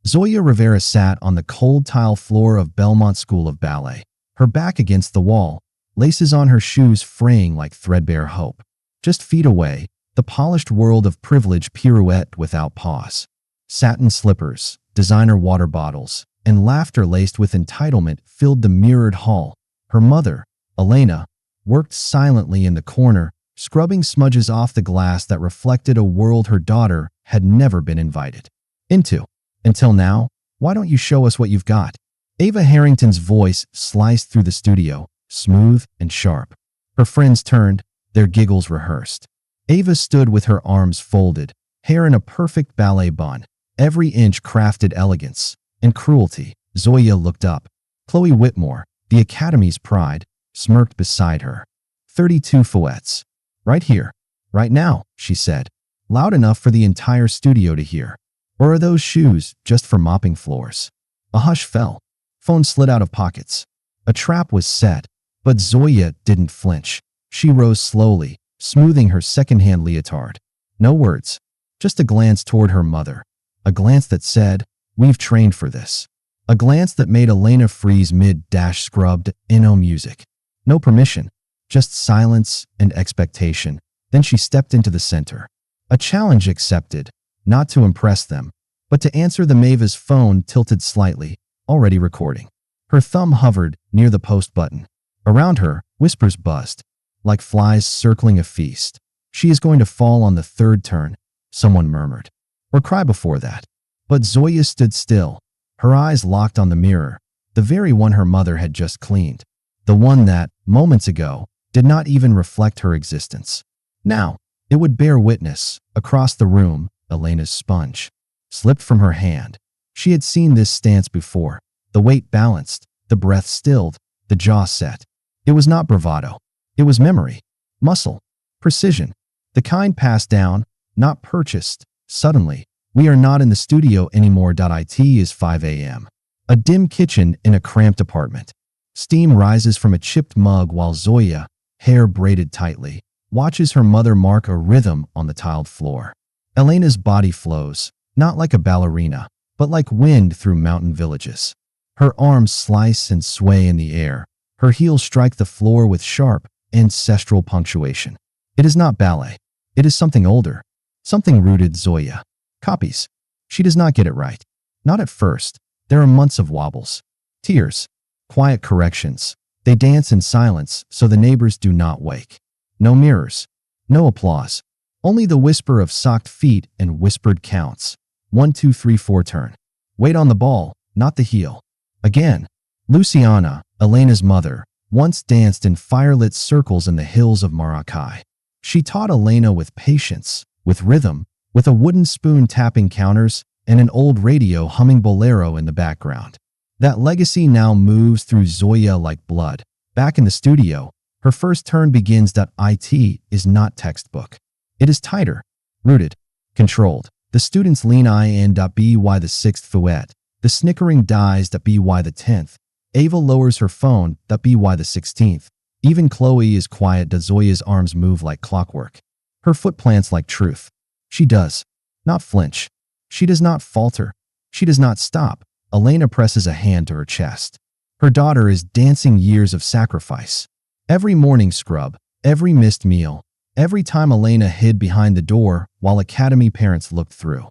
Zoya Rivera sat on the cold tile floor of Belmont School of Ballet, her back against the wall, laces on her shoes fraying like threadbare hope. Just feet away, the polished world of privilege pirouetted without pause. Satin slippers, designer water bottles, and laughter laced with entitlement filled the mirrored hall. Her mother, Elena, worked silently in the corner, scrubbing smudges off the glass that reflected a world her daughter had never been invited into. Until now, why don't you show us what you've got? Ava Harrington's voice sliced through the studio, smooth and sharp. Her friends turned, their giggles rehearsed. Ava stood with her arms folded, hair in a perfect ballet bun, every inch crafted elegance and cruelty. Zoya looked up. Chloe Whitmore, the Academy's pride, smirked beside her. 32 fouettes. Right here, right now, she said, loud enough for the entire studio to hear. Or are those shoes just for mopping floors? A hush fell. Phone slid out of pockets. A trap was set, but Zoya didn't flinch. She rose slowly, smoothing her second-hand leotard. No words, just a glance toward her mother. A glance that said, "We've trained for this." A glance that made Elena freeze mid-scrubbed no music. No permission, just silence and expectation. Then she stepped into the center. A challenge accepted, not to impress them, but to answer the Mave's phone tilted slightly, already recording. Her thumb hovered near the post button. Around her, whispers buzzed, like flies circling a feast. She is going to fall on the third turn, someone murmured. Or cry before that. But Zoya stood still, her eyes locked on the mirror, the very one her mother had just cleaned. The one that, moments ago, did not even reflect her existence. Now, it would bear witness. Across the room, Elena's sponge slipped from her hand. She had seen this stance before. The weight balanced, the breath stilled, the jaw set. It was not bravado. It was memory, muscle, precision, the kind passed down, not purchased. Suddenly, we are not in the studio anymore. It is 5 a.m. A dim kitchen in a cramped apartment. Steam rises from a chipped mug while Zoya, hair braided tightly, watches her mother mark a rhythm on the tiled floor. Elena's body flows, not like a ballerina, but like wind through mountain villages. Her arms slice and sway in the air. Her heels strike the floor with sharp, ancestral punctuation. It is not ballet. It is something older, something rooted. Zoya copies. She does not get it right. Not at first. There are months of wobbles, tears, quiet corrections. They dance in silence so the neighbors do not wake. No mirrors, no applause. Only the whisper of socked feet and whispered counts. 1, 2, 3, 4 turn. Weight on the ball, not the heel. Again. Luciana, Elena's mother, once danced in firelit circles in the hills of Maracay. She taught Elena with patience, with rhythm, with a wooden spoon tapping counters and an old radio humming bolero in the background. That legacy now moves through Zoya like blood. Back in the studio, her first turn begins. It is not textbook. It is tighter, rooted, controlled. The students lean in. By the 6th fouette, the snickering dies. By the 10th, Ava lowers her phone. By the 16th, even Chloe is quiet. Zoya's arms move like clockwork. Her foot plants like truth. She does not flinch. She does not falter. She does not stop. Elena presses a hand to her chest. Her daughter is dancing years of sacrifice. Every morning scrub, every missed meal, every time Elena hid behind the door while Academy parents looked through.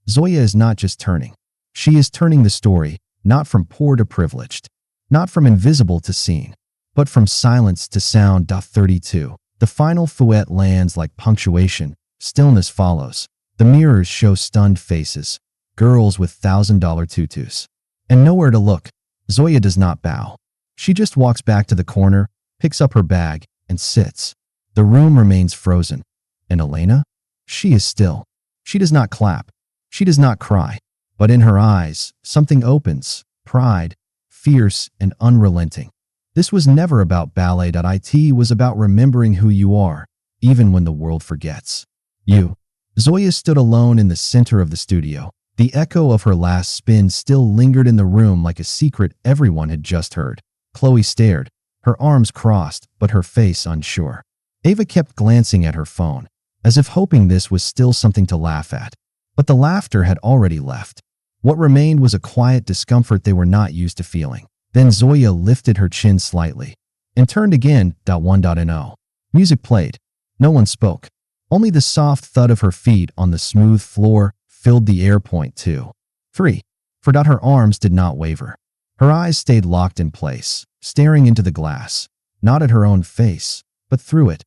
Zoya is not just turning. She is turning the story, not from poor to privileged, not from invisible to seen, but from silence to sound. 32. The final fouette lands like punctuation. Stillness follows. The mirrors show stunned faces, girls with $1,000 tutus. And nowhere to look. Zoya does not bow. She just walks back to the corner, picks up her bag, and sits. The room remains frozen. And Elena? She is still. She does not clap. She does not cry. But in her eyes, something opens. Pride, fierce and unrelenting. This was never about ballet. It was about remembering who you are, even when the world forgets. You. Zoya stood alone in the center of the studio. The echo of her last spin still lingered in the room like a secret everyone had just heard. Chloe stared, her arms crossed, but her face unsure. Ava kept glancing at her phone, as if hoping this was still something to laugh at. But the laughter had already left. What remained was a quiet discomfort they were not used to feeling. Then Zoya lifted her chin slightly and turned again. 1.0. Music played. No one spoke. Only the soft thud of her feet on the smooth floor filled the air. 2. 3. For her arms did not waver. Her eyes stayed locked in place, staring into the glass, not at her own face, but through it.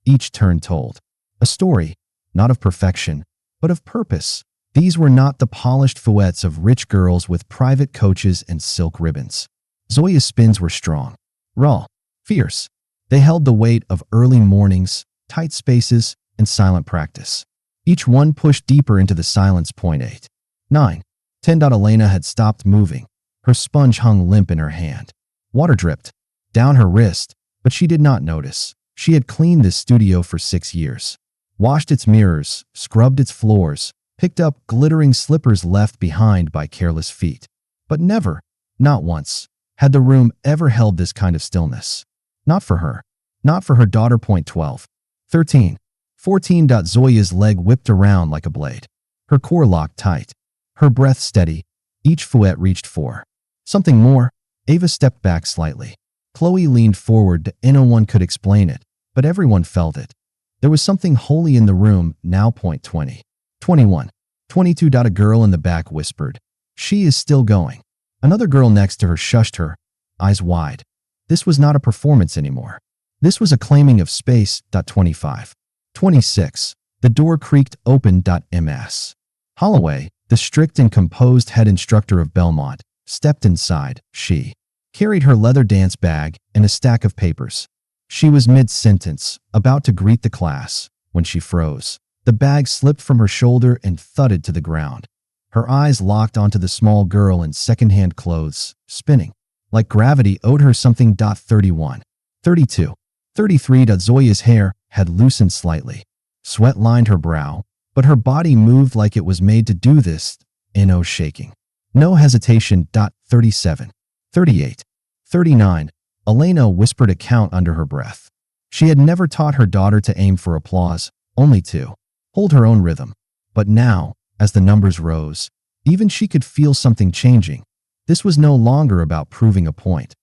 Each turn told a story, not of perfection, but of purpose. These were not the polished fouettes of rich girls with private coaches and silk ribbons. Zoya's spins were strong, raw, fierce. They held the weight of early mornings, tight spaces, and silent practice. Each one pushed deeper into the silence. 8. 9. 10. Elena had stopped moving. Her sponge hung limp in her hand. Water dripped down her wrist, but she did not notice. She had cleaned this studio for 6 years, washed its mirrors, scrubbed its floors, picked up glittering slippers left behind by careless feet. But never, not once, had the room ever held this kind of stillness. Not for her. Not for her daughter. 12. 13. 14. Zoya's leg whipped around like a blade. Her core locked tight. Her breath steady. Each fouette reached for something more. Ava stepped back slightly. Chloe leaned forward. No one could explain it, but everyone felt it. There was something holy in the room now. 20. 21. 22. A girl in the back whispered, "She is still going." Another girl next to her shushed her, eyes wide. This was not a performance anymore. This was a claiming of space. 25. 26. The door creaked open. Ms. Holloway, the strict and composed head instructor of Belmont, stepped inside. She carried her leather dance bag and a stack of papers. She was mid-sentence, about to greet the class, when she froze. The bag slipped from her shoulder and thudded to the ground. Her eyes locked onto the small girl in second-hand clothes, spinning. Like gravity owed her something. 31. 32. 33. Zoya's hair had loosened slightly. Sweat lined her brow, but her body moved like it was made to do this. No shaking. No hesitation. 37. 38. 39. Elena whispered a count under her breath. She had never taught her daughter to aim for applause, only to hold her own rhythm. But now, as the numbers rose, even she could feel something changing. This was no longer about proving a point.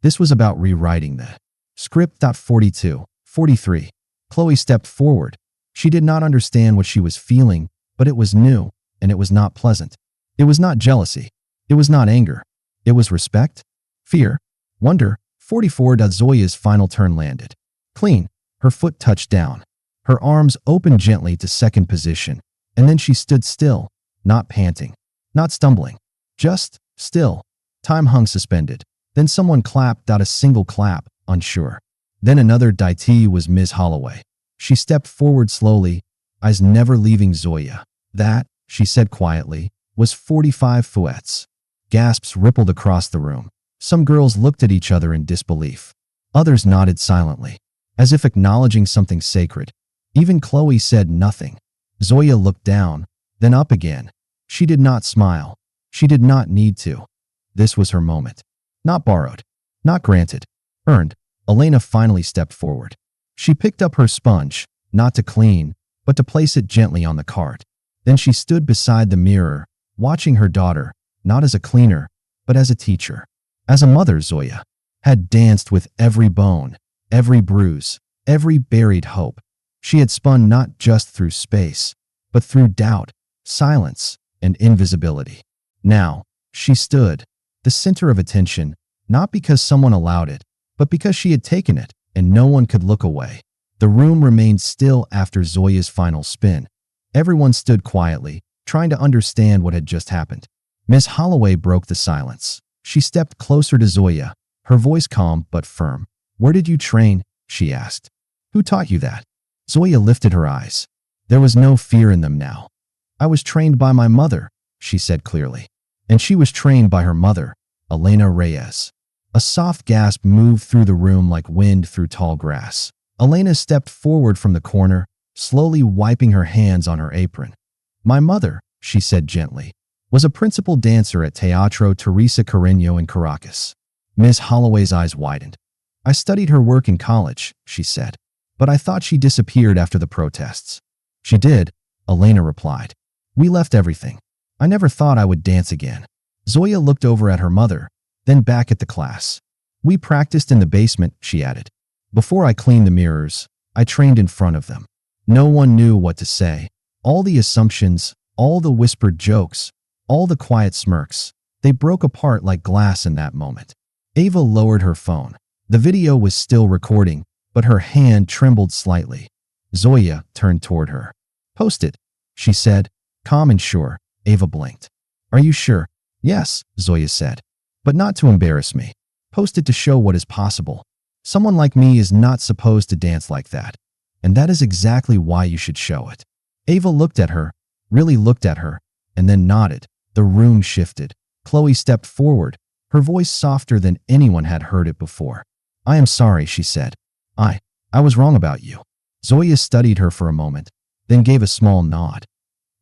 This was about rewriting the script. 42. 43. Chloe stepped forward. She did not understand what she was feeling, but it was new, and it was not pleasant. It was not jealousy. It was not anger. It was respect, fear, wonder. 44. Zoya's final turn landed. Clean. Her foot touched down. Her arms opened gently to second position, and then she stood still, not panting, not stumbling, just still. Time hung suspended. Then someone clapped. A single clap, unsure. Then another. It was Ms. Holloway. She stepped forward slowly, eyes never leaving Zoya. That, she said quietly, was 45 fouettes. Gasps rippled across the room. Some girls looked at each other in disbelief. Others nodded silently, as if acknowledging something sacred. Even Chloe said nothing. Zoya looked down, then up again. She did not smile. She did not need to. This was her moment. Not borrowed. Not granted. Earned. Elena finally stepped forward. She picked up her sponge, not to clean, but to place it gently on the cart. Then she stood beside the mirror, watching her daughter, not as a cleaner, but as a teacher. As a mother, Zoya had danced with every bone, every bruise, every buried hope. She had spun not just through space, but through doubt, silence, and invisibility. Now, she stood, the center of attention, not because someone allowed it, but because she had taken it, and no one could look away. The room remained still after Zoya's final spin. Everyone stood quietly, trying to understand what had just happened. Miss Holloway broke the silence. She stepped closer to Zoya, her voice calm but firm. "Where did you train?" she asked. "Who taught you that?" Zoya lifted her eyes. There was no fear in them now. "I was trained by my mother," she said clearly. And she was trained by her mother, Elena Reyes. A soft gasp moved through the room like wind through tall grass. Elena stepped forward from the corner, slowly wiping her hands on her apron. "My mother," she said gently, "was a principal dancer at Teatro Teresa Carreño in Caracas." Miss Holloway's eyes widened. "I studied her work in college," she said, "but I thought she disappeared after the protests." "She did," Elena replied. "We left everything. I never thought I would dance again. Zoya looked over at her mother, then back at the class. We practiced in the basement, she added. Before I cleaned the mirrors, I trained in front of them. No one knew what to say. All the assumptions, all the whispered jokes, all the quiet smirks, they broke apart like glass in that moment. Ava lowered her phone. The video was still recording, but her hand trembled slightly. Zoya turned toward her. Post it, she said, calm and sure. Ava blinked. Are you sure? Yes, Zoya said. But not to embarrass me. Post it to show what is possible. Someone like me is not supposed to dance like that. And that is exactly why you should show it. Ava looked at her, really looked at her, and then nodded. The room shifted. Chloe stepped forward, her voice softer than anyone had heard it before. I am sorry, she said. I was wrong about you. Zoya studied her for a moment, then gave a small nod.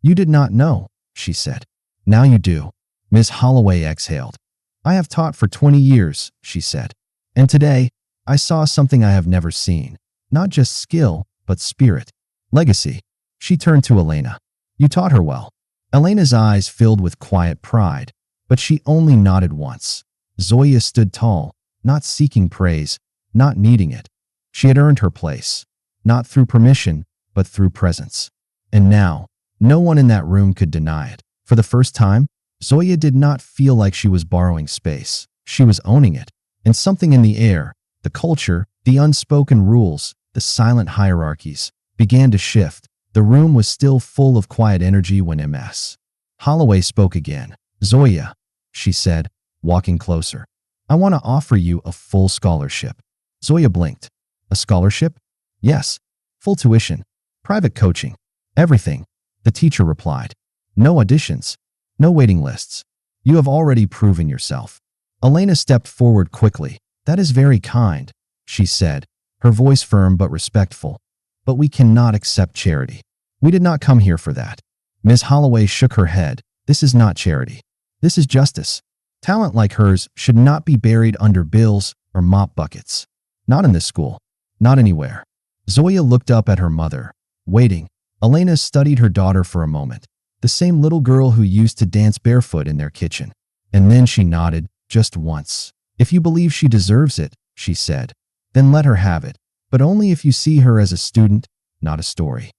You did not know, she said. Now you do. Miss Holloway exhaled. I have taught for 20 years, she said. And today, I saw something I have never seen. Not just skill, but spirit. Legacy. She turned to Elena. You taught her well. Elena's eyes filled with quiet pride, but she only nodded once. Zoya stood tall, not seeking praise, not needing it. She had earned her place, not through permission, but through presence. And now, no one in that room could deny it. For the first time, Zoya did not feel like she was borrowing space. She was owning it. And something in the air, the culture, the unspoken rules, the silent hierarchies, began to shift. The room was still full of quiet energy when Ms. Holloway spoke again. Zoya, she said, walking closer. I want to offer you a full scholarship. Zoya blinked. A scholarship? Yes. Full tuition. Private coaching. Everything. The teacher replied. No auditions. No waiting lists. You have already proven yourself. Elena stepped forward quickly. That is very kind, she said, her voice firm but respectful. But we cannot accept charity. We did not come here for that. Ms. Holloway shook her head. This is not charity. This is justice. Talent like hers should not be buried under bills or mop buckets. Not in this school. Not anywhere. Zoya looked up at her mother, waiting. Elena studied her daughter for a moment, the same little girl who used to dance barefoot in their kitchen. And then she nodded, just once. If you believe she deserves it, she said, then let her have it, but only if you see her as a student, not a story.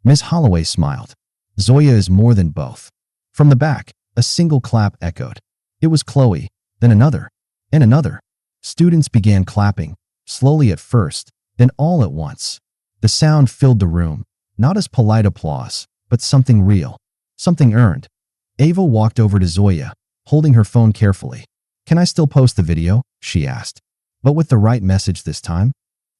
Miss Holloway smiled. Zoya is more than both. From the back, a single clap echoed. It was Chloe, then another, and another. Students began clapping, slowly at first, then all at once. The sound filled the room, not as polite applause, but something real, something earned. Ava walked over to Zoya, holding her phone carefully. Can I still post the video? She asked. But with the right message this time?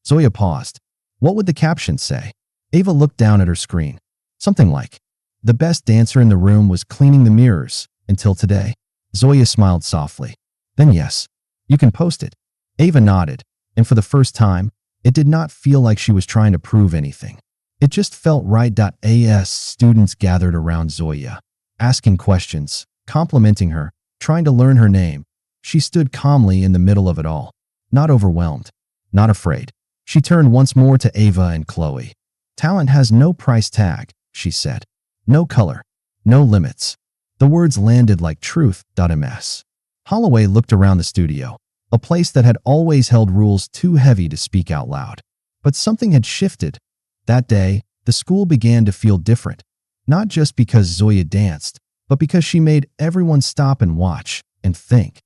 Zoya paused. What would the caption say? Ava looked down at her screen. Something like, the best dancer in the room was cleaning the mirrors, until today. Zoya smiled softly. Then yes, you can post it. Ava nodded, and for the first time, it did not feel like she was trying to prove anything. It just felt right. As students gathered around Zoya, asking questions, complimenting her, trying to learn her name. She stood calmly in the middle of it all, not overwhelmed, not afraid. She turned once more to Ava and Chloe. Talent has no price tag, she said. No color, no limits. The words landed like truth. Ms. Holloway looked around the studio, a place that had always held rules too heavy to speak out loud. But something had shifted. That day, the school began to feel different, not just because Zoya danced, but because she made everyone stop and watch and think.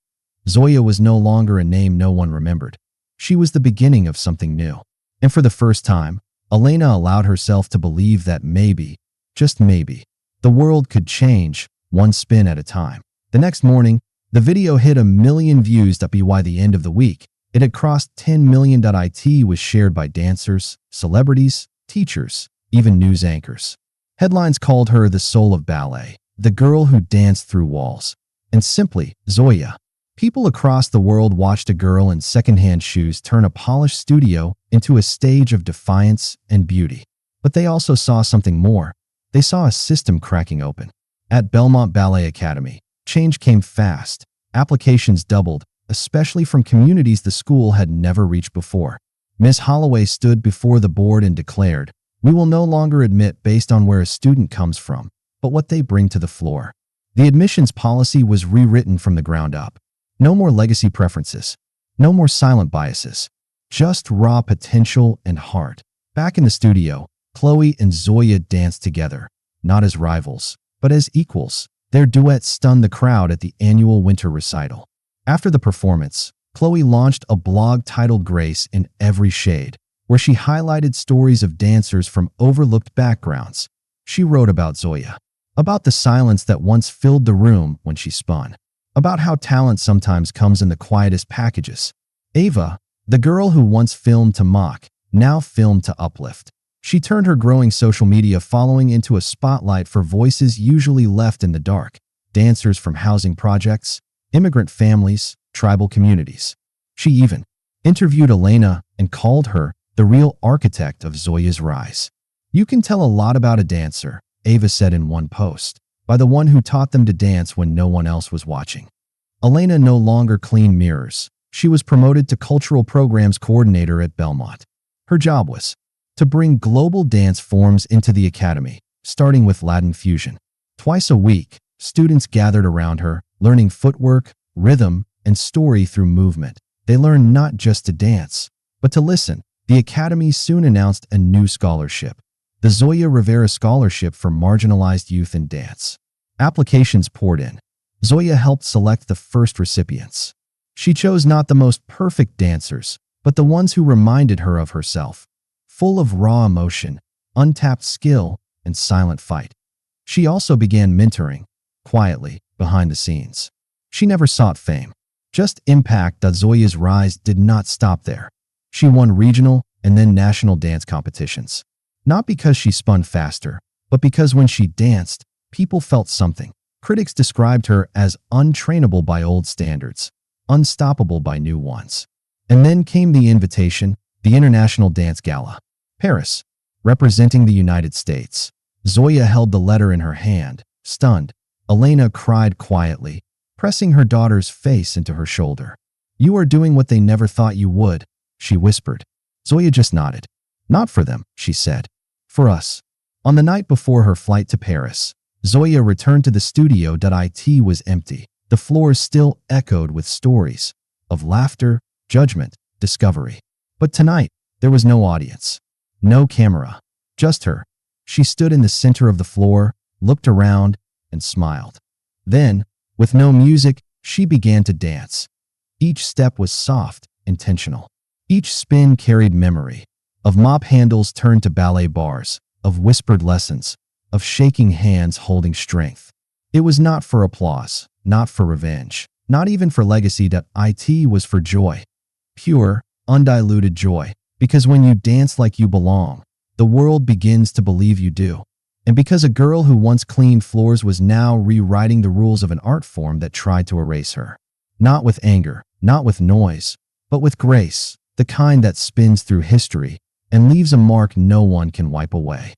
Zoya was no longer a name no one remembered. She was the beginning of something new. And for the first time, Elena allowed herself to believe that maybe, just maybe, the world could change, one spin at a time. The next morning, the video hit 1 million views. By the end of the week, it had crossed 10 million. It was shared by dancers, celebrities, teachers, even news anchors. Headlines called her the soul of ballet, the girl who danced through walls, and simply Zoya. People across the world watched a girl in secondhand shoes turn a polished studio into a stage of defiance and beauty. But they also saw something more. They saw a system cracking open. At Belmont Ballet Academy, change came fast. Applications doubled, especially from communities the school had never reached before. Miss Holloway stood before the board and declared, "We will no longer admit based on where a student comes from, but what they bring to the floor." The admissions policy was rewritten from the ground up. No more legacy preferences. No more silent biases. Just raw potential and heart. Back in the studio, Chloe and Zoya danced together, not as rivals, but as equals. Their duet stunned the crowd at the annual winter recital. After the performance, Chloe launched a blog titled Grace in Every Shade, where she highlighted stories of dancers from overlooked backgrounds. She wrote about Zoya, about the silence that once filled the room when she spun, about how talent sometimes comes in the quietest packages. Ava, the girl who once filmed to mock, now filmed to uplift. She turned her growing social media following into a spotlight for voices usually left in the dark, dancers from housing projects, immigrant families, tribal communities. She even interviewed Elena and called her the real architect of Zoya's rise. "You can tell a lot about a dancer," Ava said in one post, "by the one who taught them to dance when no one else was watching." Elena no longer cleaned mirrors. She was promoted to Cultural Programs Coordinator at Belmont. Her job was to bring global dance forms into the academy, starting with Latin fusion. Twice a week, students gathered around her, learning footwork, rhythm, and story through movement. They learned not just to dance, but to listen. The academy soon announced a new scholarship, the Zoya Rivera Scholarship for Marginalized Youth in Dance. Applications poured in. Zoya helped select the first recipients. She chose not the most perfect dancers, but the ones who reminded her of herself, full of raw emotion, untapped skill, and silent fight. She also began mentoring, quietly, behind the scenes. She never sought fame, just impact. Zoya's rise did not stop there. She won regional and then national dance competitions. Not because she spun faster, but because when she danced, people felt something. Critics described her as untrainable by old standards, unstoppable by new ones. And then came the invitation, the International Dance Gala. Paris, representing the United States. Zoya held the letter in her hand, stunned. Elena cried quietly, pressing her daughter's face into her shoulder. "You are doing what they never thought you would," she whispered. Zoya just nodded. "Not for them," she said. "For us." On the night before her flight to Paris, Zoya returned to the studio. It was empty. The floor still echoed with stories of laughter, judgment, discovery. But tonight, there was no audience, no camera, just her. She stood in the center of the floor, looked around, and smiled. Then, with no music, she began to dance. Each step was soft, intentional. Each spin carried memory, of mop handles turned to ballet bars, of whispered lessons, of shaking hands holding strength. It was not for applause, not for revenge, not even for legacy. It was for joy. Pure, undiluted joy. Because when you dance like you belong, the world begins to believe you do. And because a girl who once cleaned floors was now rewriting the rules of an art form that tried to erase her. Not with anger, not with noise, but with grace, the kind that spins through history and leaves a mark no one can wipe away.